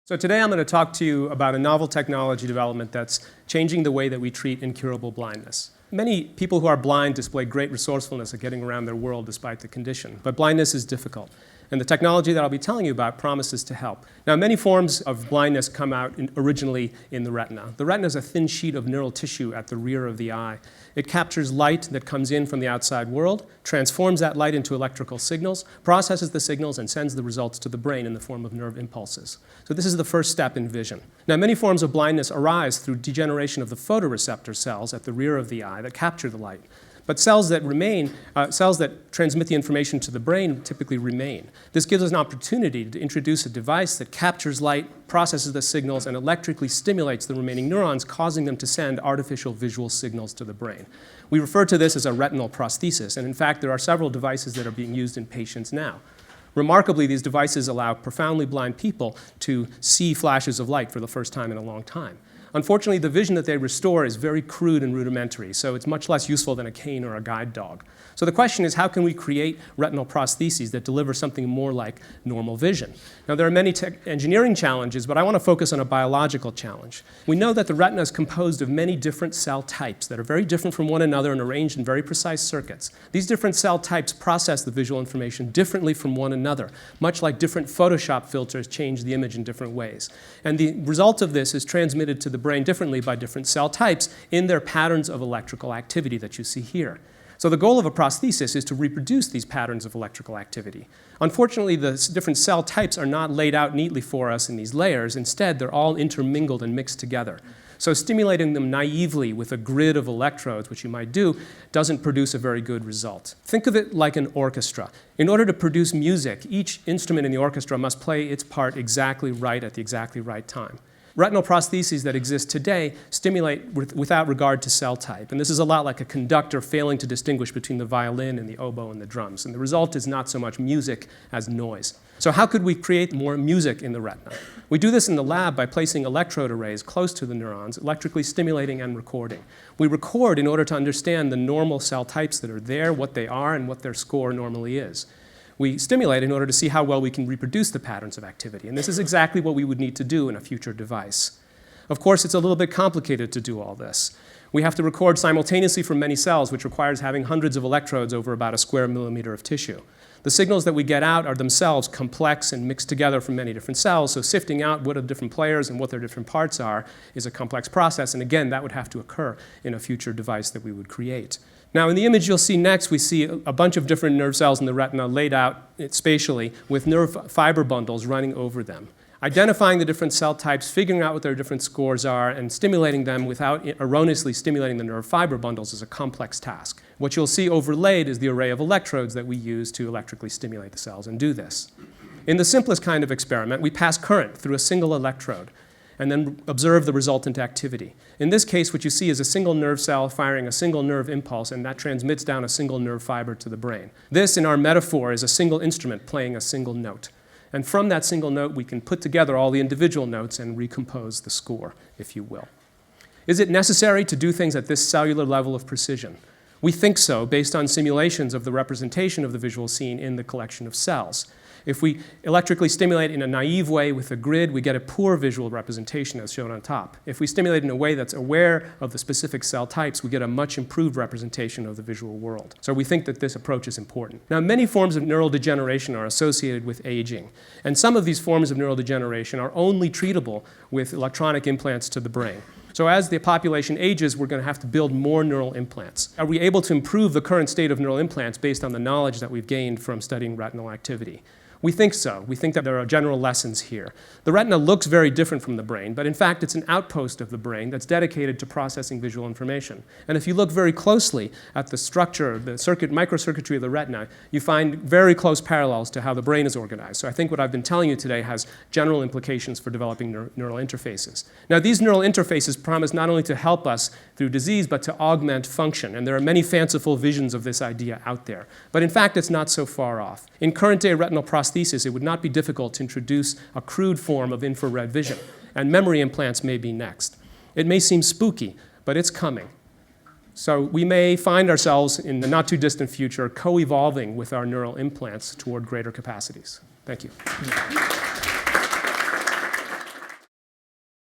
So today I'm going to talk to you about a novel technology development that's changing the way that we treat incurable blindness. Many people who are blind display great resourcefulness at getting around their world despite the condition, but blindness is difficult. And the technology that I'll be telling you about promises to help. Now, many forms of blindness come out originally in the retina. The retina is a thin sheet of neural tissue at the rear of the eye. It captures light that comes in from the outside world, transforms that light into electrical signals, processes the signals, and sends the results to the brain in the form of nerve impulses. So this is the first step in vision. Now, many forms of blindness arise through degeneration of the photoreceptor cells at the rear of the eye that capture the light. But cells that remain, cells that transmit the information to the brain typically remain. This gives us an opportunity to introduce a device that captures light, processes the signals, and electrically stimulates the remaining neurons, causing them to send artificial visual signals to the brain. We refer to this as a retinal prosthesis, and in fact, there are several devices that are being used in patients now. Remarkably, these devices allow profoundly blind people to see flashes of light for the first time in a long time. Unfortunately, the vision that they restore is very crude and rudimentary, so it's much less useful than a cane or a guide dog. So the question is, how can we create retinal prostheses that deliver something more like normal vision? Now, there are many engineering challenges, but I want to focus on a biological challenge. We know that the retina is composed of many different cell types that are very different from one another and arranged in very precise circuits. These different cell types process the visual information differently from one another, much like different Photoshop filters change the image in different ways. And the result of this is transmitted to the brain differently by different cell types in their patterns of electrical activity that you see here. So the goal of a prosthesis is to reproduce these patterns of electrical activity. Unfortunately, the different cell types are not laid out neatly for us in these layers. Instead, they're all intermingled and mixed together. So stimulating them naively with a grid of electrodes, which you might do, doesn't produce a very good result. Think of it like an orchestra. In order to produce music, each instrument in the orchestra must play its part exactly right at the exactly right time. Retinal prostheses that exist today stimulate without regard to cell type. And this is a lot like a conductor failing to distinguish between the violin and the oboe and the drums. And the result is not so much music as noise. So how could we create more music in the retina? We do this in the lab by placing electrode arrays close to the neurons, electrically stimulating and recording. We record in order to understand the normal cell types that are there, what they are, and what their score normally is. We stimulate in order to see how well we can reproduce the patterns of activity. And this is exactly what we would need to do in a future device. Of course, it's a little bit complicated to do all this. We have to record simultaneously from many cells, which requires having hundreds of electrodes over about a square millimeter of tissue. The signals that we get out are themselves complex and mixed together from many different cells, so sifting out what are different players and what their different parts are is a complex process, and again, that would have to occur in a future device that we would create. Now, in the image you'll see next, we see a bunch of different nerve cells in the retina laid out spatially with nerve fiber bundles running over them. Identifying the different cell types, figuring out what their different scores are, and stimulating them without erroneously stimulating the nerve fiber bundles is a complex task. What you'll see overlaid is the array of electrodes that we use to electrically stimulate the cells and do this. In the simplest kind of experiment, we pass current through a single electrode and then observe the resultant activity. In this case, what you see is a single nerve cell firing a single nerve impulse, and that transmits down a single nerve fiber to the brain. This, in our metaphor, is a single instrument playing a single note. And from that single note, we can put together all the individual notes and recompose the score, if you will. Is it necessary to do things at this cellular level of precision? We think so, based on simulations of the representation of the visual scene in the collection of cells. If we electrically stimulate in a naive way with a grid, we get a poor visual representation as shown on top. If we stimulate in a way that's aware of the specific cell types, we get a much improved representation of the visual world. So we think that this approach is important. Now, many forms of neural degeneration are associated with aging. And some of these forms of neural degeneration are only treatable with electronic implants to the brain. So as the population ages, we're going to have to build more neural implants. Are we able to improve the current state of neural implants based on the knowledge that we've gained from studying retinal activity? We think so. We think that there are general lessons here. The retina looks very different from the brain, but in fact, it's an outpost of the brain that's dedicated to processing visual information. And if you look very closely at the structure, the microcircuitry of the retina, you find very close parallels to how the brain is organized. So I think what I've been telling you today has general implications for developing neural interfaces. Now, these neural interfaces promise not only to help us through disease, but to augment function. And there are many fanciful visions of this idea out there. But in fact, it's not so far off. In current day retinal prostheses, prosthesis, it would not be difficult to introduce a crude form of infrared vision, and memory implants may be next. It may seem spooky, but it's coming. So we may find ourselves in the not too distant future co-evolving with our neural implants toward greater capacities. Thank you.